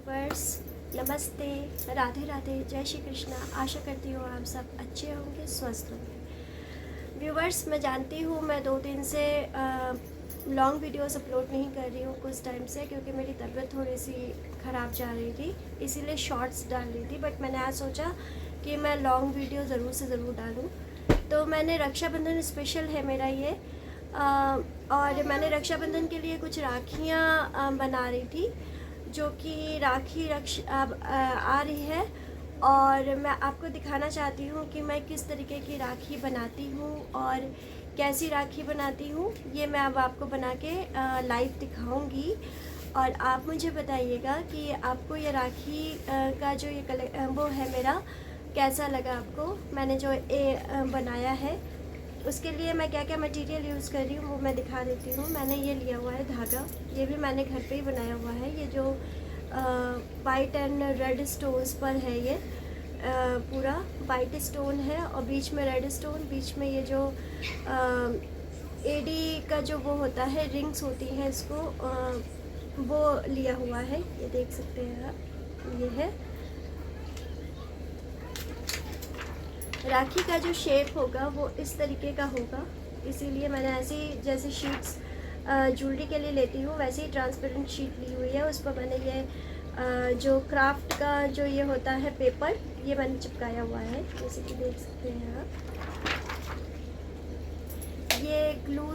Viewers, नमस्ते, राधे राधे, जय श्री कृष्णा। आशा करती हूँ आप सब अच्छे होंगे, स्वस्थ होंगे। व्यूवर्स, मैं जानती हूँ मैं 2 दिन से लॉन्ग वीडियोस अपलोड नहीं कर रही हूँ कुछ टाइम से, क्योंकि मेरी तबीयत थोड़ी सी ख़राब जा रही थी, इसीलिए शॉर्ट्स डाल रही थी। बट मैंने आज सोचा कि मैं लॉन्ग वीडियो ज़रूर से ज़रूर डालूँ। तो मैंने रक्षाबंधन स्पेशल है मेरा ये, और मैंने रक्षाबंधन के लिए कुछ राखियाँ बना रही थी, जो कि राखी अब आ रही है। और मैं आपको दिखाना चाहती हूँ कि मैं किस तरीके की राखी बनाती हूँ और कैसी राखी बनाती हूँ। ये मैं अब आपको बना के लाइव दिखाऊंगी, और आप मुझे बताइएगा कि आपको ये राखी का जो ये वो है मेरा, कैसा लगा आपको। मैंने जो बनाया है उसके लिए मैं क्या क्या मटेरियल यूज़ कर रही हूँ वो मैं दिखा देती हूँ। मैंने ये लिया हुआ है धागा, ये भी मैंने घर पे ही बनाया हुआ है। ये जो वाइट एंड रेड स्टोन्स पर है, ये पूरा वाइट स्टोन है और बीच में रेड स्टोन, बीच में ये जो एडी का जो वो होता है, रिंग्स होती हैं, इसको वो लिया हुआ है। ये देख सकते हैं आप, ये है। राखी का जो शेप होगा वो इस तरीके का होगा, इसीलिए मैंने ऐसी जैसे शीट्स ज्वेलरी के लिए लेती हूँ वैसे ही ट्रांसपेरेंट शीट ली हुई है। उस पर मैंने ये जो क्राफ्ट का जो ये होता है पेपर, ये मैंने चिपकाया हुआ है, जैसे कि देख सकते हैं आप। ये ग्लू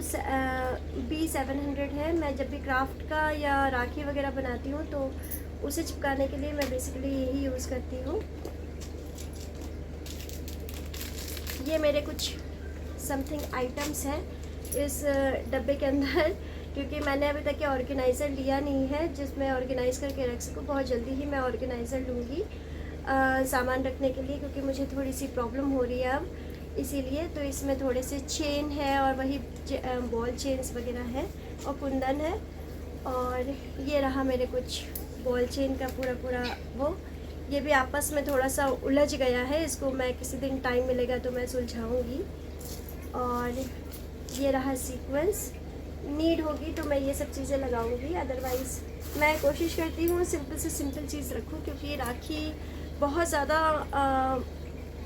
B700 है। मैं जब भी क्राफ्ट का या राखी वगैरह बनाती हूँ तो उसे चिपकाने के लिए मैं बेसिकली यही यूज़ करती हूँ। ये मेरे कुछ समथिंग आइटम्स हैं इस डब्बे के अंदर, क्योंकि मैंने अभी तक ये ऑर्गेनाइज़र लिया नहीं है जिसमें ऑर्गेनाइज़ करके रख सकूँ। बहुत जल्दी ही मैं ऑर्गेनाइज़र लूँगी सामान रखने के लिए, क्योंकि मुझे थोड़ी सी प्रॉब्लम हो रही है अब, इसीलिए। तो इसमें थोड़े से चेन है और वही बॉल चेन्स वगैरह है और कुंदन है, और ये रहा मेरे कुछ बॉल चेन का पूरा वो। ये भी आपस में थोड़ा सा उलझ गया है, इसको मैं किसी दिन टाइम मिलेगा तो मैं सुलझाऊंगी। और ये रहा सीक्वेंस, नीड होगी तो मैं ये सब चीज़ें लगाऊंगी, अदरवाइज़ मैं कोशिश करती हूँ सिंपल से सिंपल चीज़ रखूँ, क्योंकि राखी बहुत ज़्यादा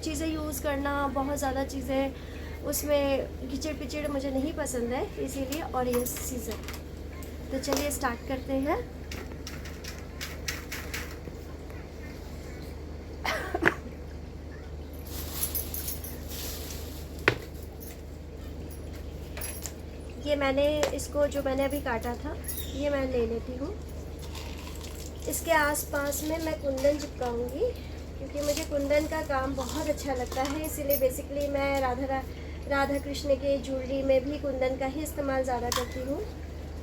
चीज़ें यूज़ करना, बहुत ज़्यादा चीज़ें उसमें घिचड़ पिचड़ मुझे नहीं पसंद है, इसीलिए। और ये सीज़न, तो चलिए स्टार्ट करते हैं। ये मैंने इसको जो मैंने अभी काटा था ये मैं ले लेती हूँ। इसके आसपास में मैं कुंदन चिपकाऊंगी, क्योंकि मुझे कुंदन का काम बहुत अच्छा लगता है, इसीलिए बेसिकली मैं राधा कृष्ण के ज्वेलरी में भी कुंदन का ही इस्तेमाल ज़्यादा करती हूँ,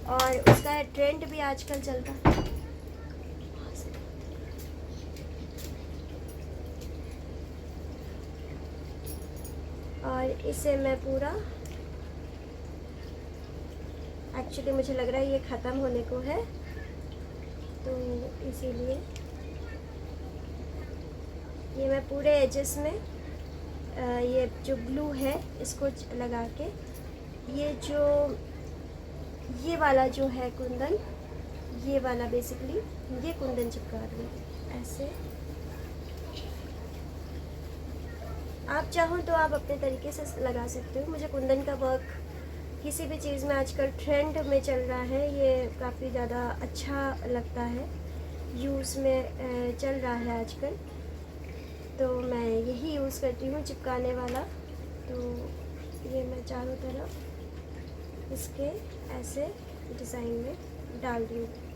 और उसका ट्रेंड भी आजकल चलता है। और इसे मैं पूरा, एक्चुअली मुझे लग रहा है ये ख़त्म होने को है, तो इसीलिए ये मैं पूरे एजेस में ये जो ग्लू है इसको लगा के, ये वाला जो है कुंदन, ये वाला बेसिकली ये कुंदन चिपका दूँ ऐसे। आप चाहो तो आप अपने तरीके से लगा सकते हो। मुझे कुंदन का वर्क किसी भी चीज़ में आजकल ट्रेंड में चल रहा है, ये काफ़ी ज़्यादा अच्छा लगता है, यूज़ में चल रहा है आजकल, तो मैं यही यूज़ करती हूँ चिपकाने वाला। तो ये मैं चारों तरफ इसके ऐसे डिज़ाइन में डाल दूँगी।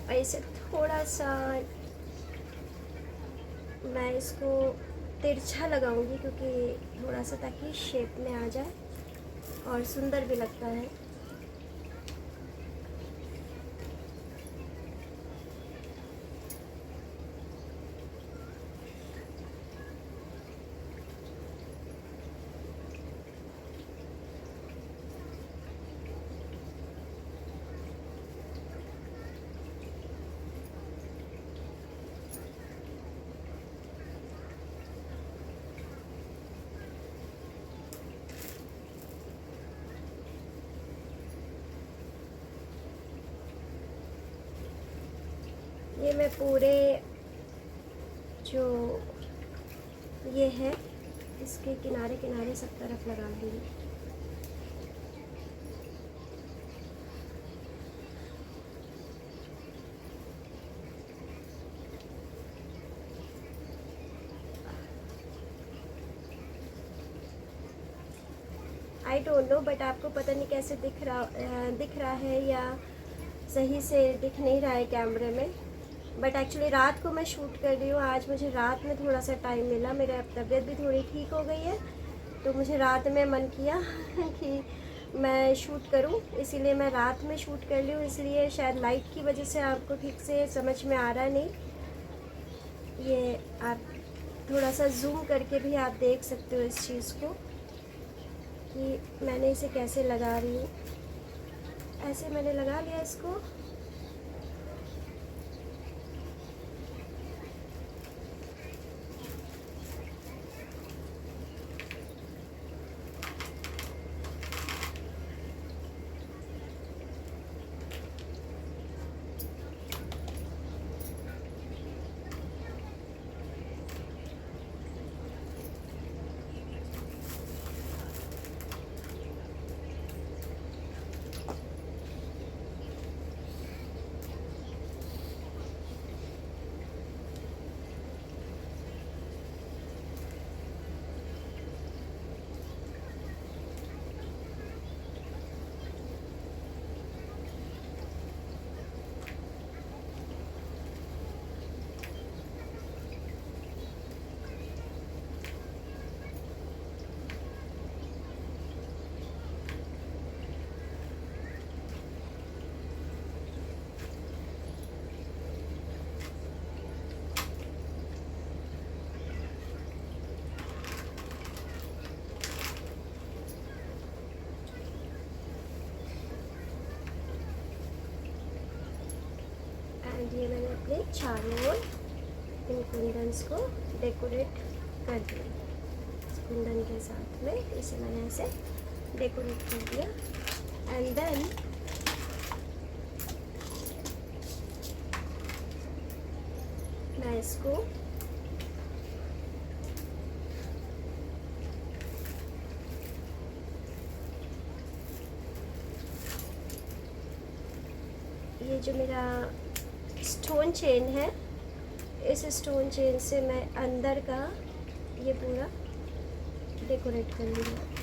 और इसे थोड़ा सा मैं इसको तिरछा लगाऊंगी, क्योंकि थोड़ा सा ताकि शेप में आ जाए। और सुंदर भी लगता है। ये मैं पूरे जो ये है इसके किनारे किनारे सब तरफ लगा दूँगी। आई डोंट नो, बट आपको पता नहीं कैसे दिख रहा है या सही से दिख नहीं रहा है कैमरे में। बट एक्चुअली रात को मैं शूट कर रही हूँ। आज मुझे रात में थोड़ा सा टाइम मिला, मेरा तबीयत भी थोड़ी ठीक हो गई है, तो मुझे रात में मन किया कि मैं शूट करूँ, इसीलिए मैं रात में शूट कर ली हूँ। इसलिए शायद लाइट की वजह से आपको ठीक से समझ में आ रहा नहीं। ये आप थोड़ा सा जूम करके भी आप देख सकते हो इस चीज़ को कि मैंने इसे कैसे लगा रही हूँ। ऐसे मैंने लगा लिया इसको। एंड ये मैंने अपने चारों ओर इन कुंदन्स को डेकोरेट कर दिया। इस कुंदन के साथ में इसे मैंने ऐसे डेकोरेट कर दिया। एंड देन मैं इसको ये जो मेरा स्टोन चेन है, इस स्टोन चेन से मैं अंदर का ये पूरा डेकोरेट कर लूँगी।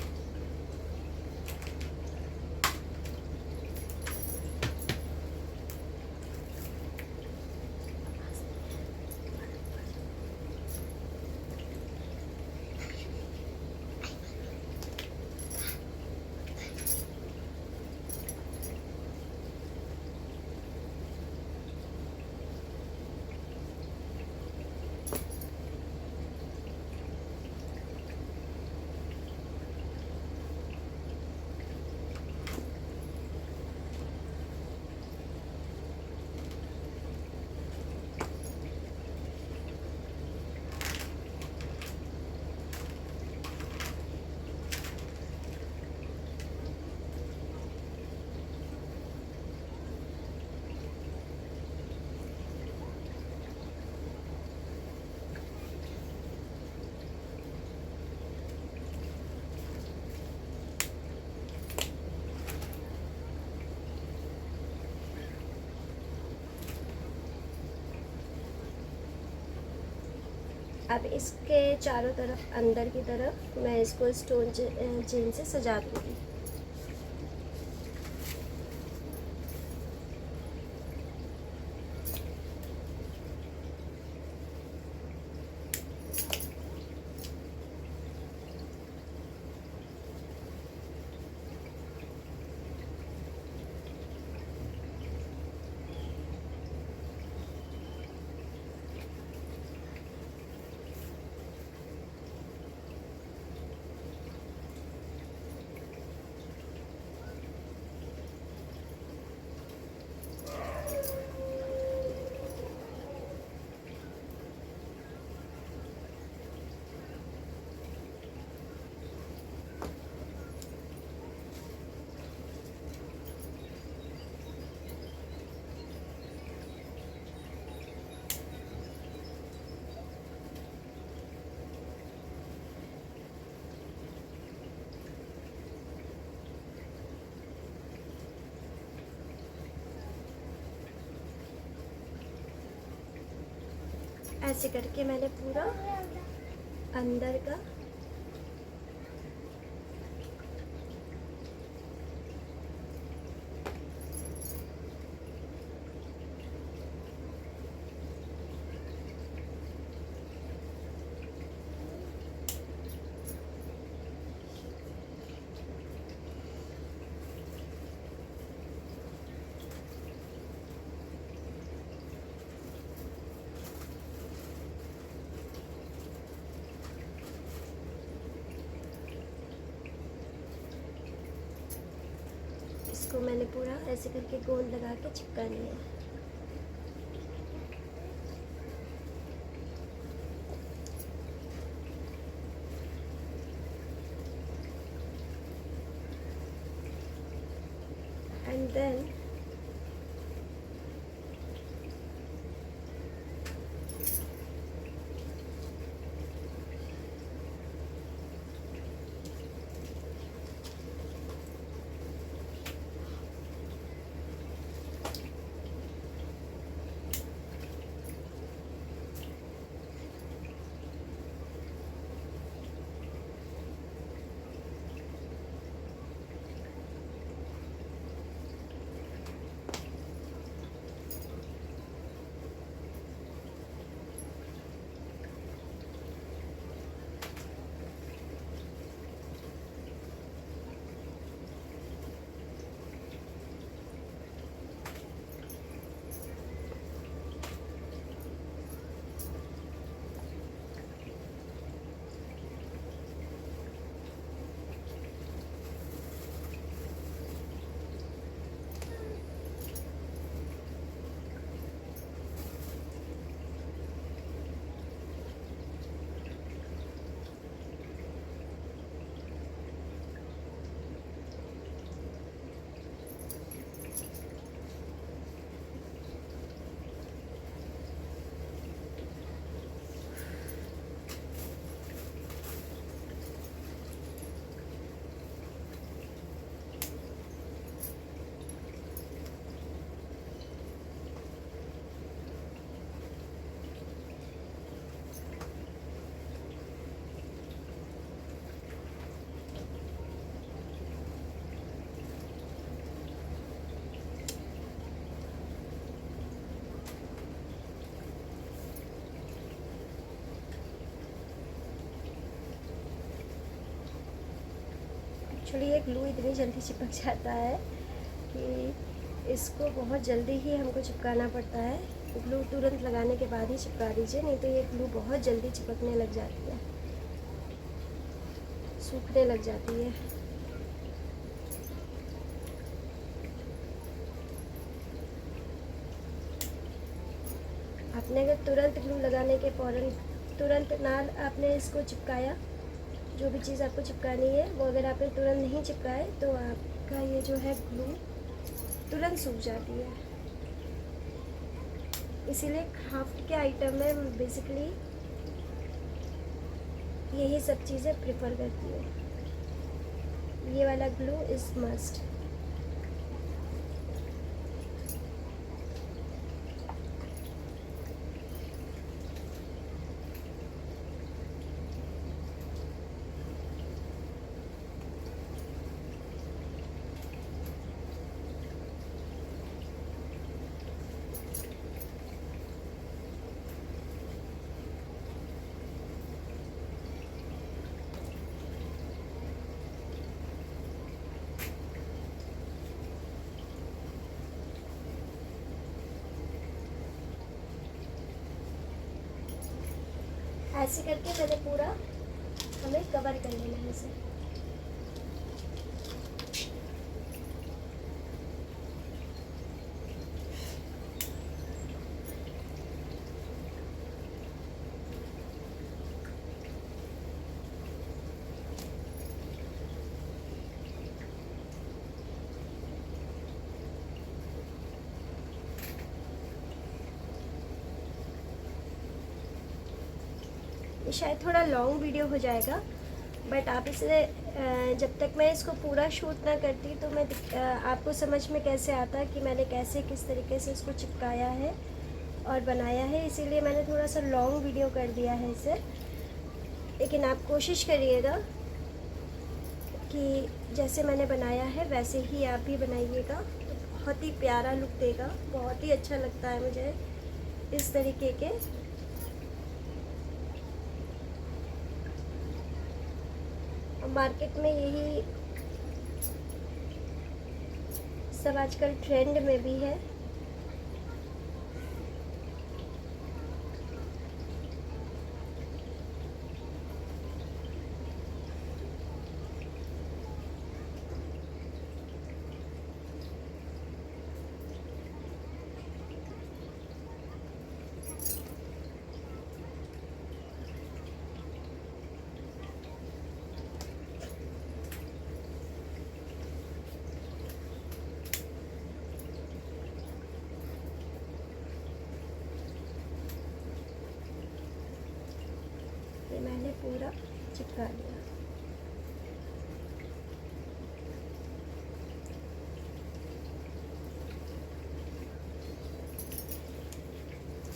अब इसके चारों तरफ अंदर की तरफ मैं इसको स्टोन चेन से सजा दूँगी। ऐसे करके मैंने पूरा अंदर का इसको मैंने पूरा ऐसे करके गोंद लगा के चिपका लिया। एंड देन एक्चुअली ये ग्लू इतनी जल्दी चिपक जाता है कि इसको बहुत जल्दी ही हमको चिपकाना पड़ता है। ग्लू तुरंत लगाने के बाद ही चिपका दीजिए, नहीं तो ये ग्लू बहुत जल्दी चिपकने लग जाती है, सूखने लग जाती है। आपने अगर तुरंत ग्लू लगाने के फ़ौरन तुरंत ना आपने इसको चिपकाया, जो भी चीज़ आपको चिपकानी है वो अगर आपने तुरंत नहीं चिपकाए तो आपका ये जो है ग्लू तुरंत सूख जाती है। इसीलिए क्राफ्ट के आइटम में बेसिकली यही सब चीज़ें प्रेफर करती हूँ। ये वाला ग्लू इज़ मस्ट। ऐसे करके मैंने पूरा हमें कवर कर लेना है इसे। ये शायद थोड़ा लॉन्ग वीडियो हो जाएगा, बट आप इसे जब तक मैं इसको पूरा शूट ना करती तो मैं आपको समझ में कैसे आता कि मैंने कैसे किस तरीके से इसको चिपकाया है। और बनाया है, इसीलिए मैंने थोड़ा सा लॉन्ग वीडियो कर दिया है इसे। लेकिन आप कोशिश करिएगा कि जैसे मैंने बनाया है वैसे ही आप भी बनाइएगा, तो बहुत ही प्यारा लुक देगा, बहुत ही अच्छा लगता है मुझे इस तरीके के। मार्केट में यही सब आजकल ट्रेंड में भी है। ये मैंने पूरा चिपका लिया।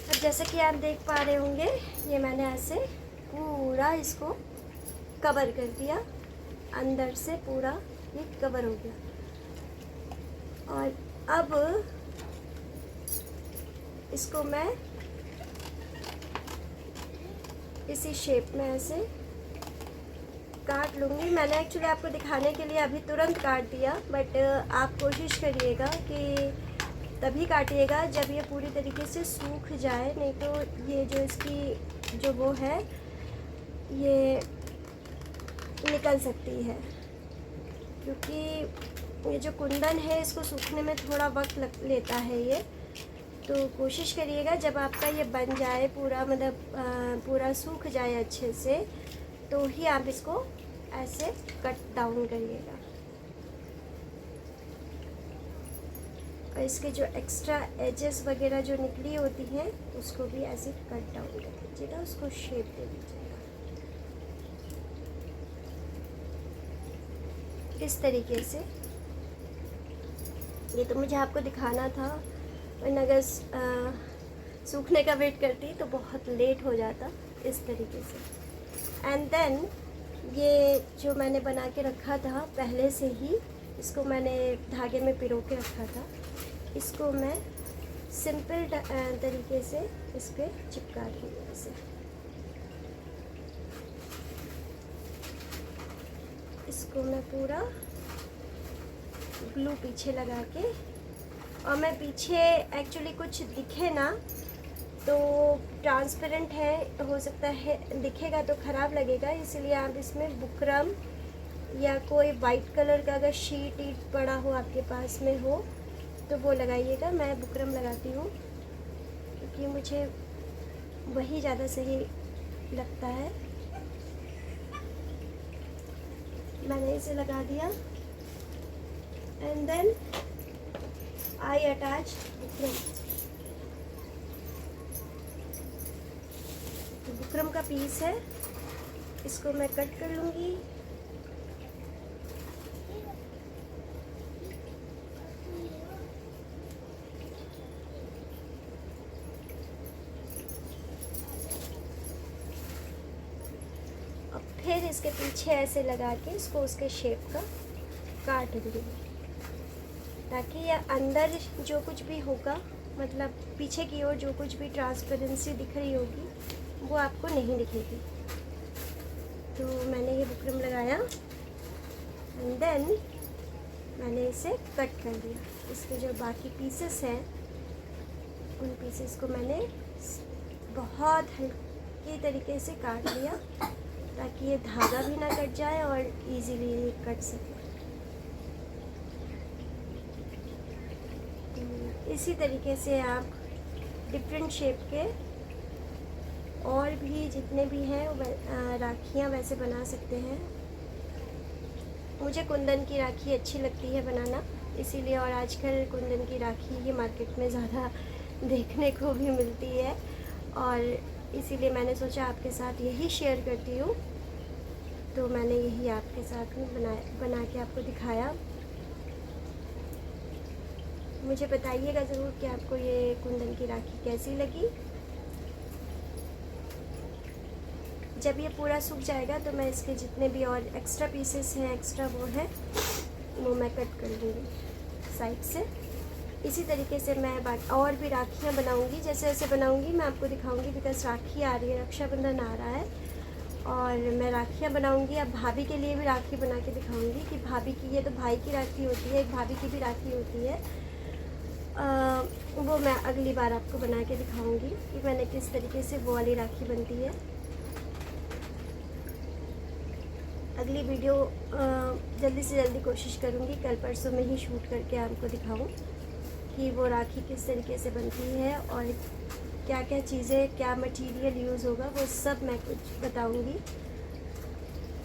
अब जैसे कि आप देख पा रहे होंगे, ये मैंने ऐसे पूरा इसको कवर कर दिया, अंदर से पूरा ये कवर हो गया। और अब इसको मैं इसी शेप में ऐसे काट लूँगी। मैंने एक्चुअली आपको दिखाने के लिए अभी तुरंत काट दिया, बट आप कोशिश करिएगा कि तभी काटिएगा जब ये पूरी तरीके से सूख जाए, नहीं तो ये जो इसकी जो वो है ये निकल सकती है, क्योंकि ये जो कुंदन है इसको सूखने में थोड़ा वक्त लेता है ये। तो कोशिश करिएगा जब आपका ये बन जाए पूरा, मतलब पूरा सूख जाए अच्छे से, तो ही आप इसको ऐसे कट डाउन करिएगा। और इसके जो एक्स्ट्रा एजेस वगैरह जो निकली होती हैं उसको भी ऐसे कट डाउन कर दीजिएगा, उसको शेप दे दीजिएगा इस तरीके से। ये तो मुझे आपको दिखाना था, वरना अगर सूखने का वेट करती तो बहुत लेट हो जाता इस तरीके से। एंड देन ये जो मैंने बना के रखा था पहले से ही, इसको मैंने धागे में पिरो के रखा था, इसको मैं सिंपल तरीके से इस पर चिपका रही हूँ ऐसे। इसको मैं पूरा ग्लू पीछे लगा के, और मैं पीछे एक्चुअली कुछ दिखे ना तो ट्रांसपेरेंट है, हो सकता है दिखेगा तो ख़राब लगेगा, इसलिए आप इसमें बुकरम या कोई वाइट कलर का अगर शीट ईट पड़ा हो आपके पास में हो तो वो लगाइएगा। मैं बुकरम लगाती हूँ क्योंकि मुझे वही ज़्यादा सही लगता है। मैंने इसे लगा दिया and then I attach buckram. Buckram का पीस है, इसको मैं कट कर लूँगी। अब फिर इसके पीछे ऐसे लगा के इसको उसके शेप का काट दूँगी, ताकि ये अंदर जो कुछ भी होगा, मतलब पीछे की ओर जो कुछ भी ट्रांसपेरेंसी दिख रही होगी वो आपको नहीं दिखेगी। तो मैंने ये बुकरम लगाया एंड देन मैंने इसे कट कर दिया। इसके जो बाकी पीसेस हैं उन पीसेस को मैंने बहुत हल्के तरीके से काट लिया, ताकि ये धागा भी ना कट जाए और इजीली कट सके। इसी तरीके से आप डिफरेंट शेप के और भी जितने भी हैं राखियाँ वैसे बना सकते हैं। मुझे कुंदन की राखी अच्छी लगती है बनाना, इसीलिए, और आजकल कुंदन की राखी ही मार्केट में ज़्यादा देखने को भी मिलती है, और इसीलिए मैंने सोचा आपके साथ यही शेयर करती हूँ। तो मैंने यही आपके साथ में बना के आपको दिखाया। मुझे बताइएगा ज़रूर कि आपको ये कुंदन की राखी कैसी लगी। जब ये पूरा सूख जाएगा तो मैं इसके जितने भी और एक्स्ट्रा पीसेस हैं, एक्स्ट्रा वो है, वो मैं कट कर लूँगी साइड से। इसी तरीके से मैं और भी राखियाँ बनाऊँगी। जैसे जैसे बनाऊँगी मैं आपको दिखाऊँगी, बिकॉज राखी आ रही है, रक्षाबंधन आ रहा है और मैं राखियाँ बनाऊँगी। अब भाभी के लिए भी राखी बना के दिखाऊँगी कि भाभी की, ये तो भाई की राखी होती है, एक भाभी की भी राखी होती है। वो मैं अगली बार आपको बना के दिखाऊँगी कि मैंने किस तरीके से वो वाली राखी बनती है। अगली वीडियो जल्दी से जल्दी कोशिश करूँगी कल परसों में ही शूट करके आपको दिखाऊँ कि वो राखी किस तरीके से बनती है और क्या क्या चीज़ें, क्या मटेरियल यूज़ होगा, वो सब मैं कुछ बताऊँगी।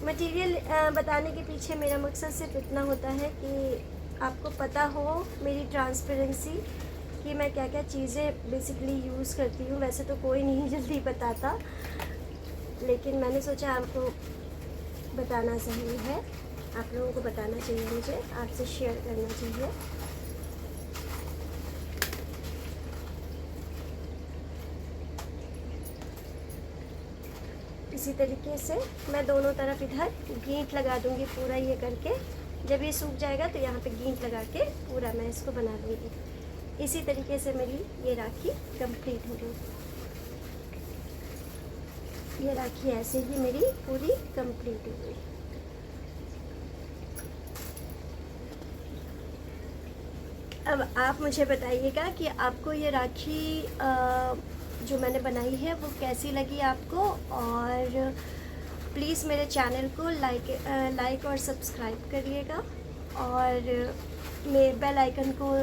मटेरियल बताने के पीछे मेरा मकसद सिर्फ इतना होता है कि आपको पता हो मेरी ट्रांसपेरेंसी कि मैं क्या क्या चीज़ें बेसिकली यूज़ करती हूँ। वैसे तो कोई नहीं जल्दी बताता, लेकिन मैंने सोचा आपको बताना सही है, आप लोगों को बताना चाहिए, मुझे आपसे शेयर करना चाहिए। इसी तरीके से मैं दोनों तरफ इधर गींट लगा दूंगी पूरा ये करके। जब ये सूख जाएगा तो यहाँ पे गींट लगा के पूरा मैं इसको बना दूँगी। इसी तरीके से मेरी ये राखी कंप्लीट हो गई। ये राखी ऐसे ही मेरी पूरी कंप्लीट हो गई। अब आप मुझे बताइएगा कि आपको ये राखी जो मैंने बनाई है वो कैसी लगी आपको, और प्लीज़ मेरे चैनल को लाइक और सब्सक्राइब करिएगा और मेरे बेल आइकन को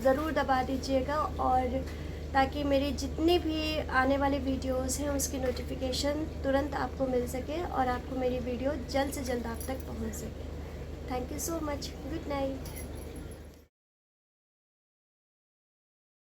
ज़रूर दबा दीजिएगा, और ताकि मेरी जितनी भी आने वाले वीडियोस हैं उसकी नोटिफिकेशन तुरंत आपको मिल सके और आपको मेरी वीडियो जल्द से जल्द आप तक पहुंच सके। Thank you so much. Good night.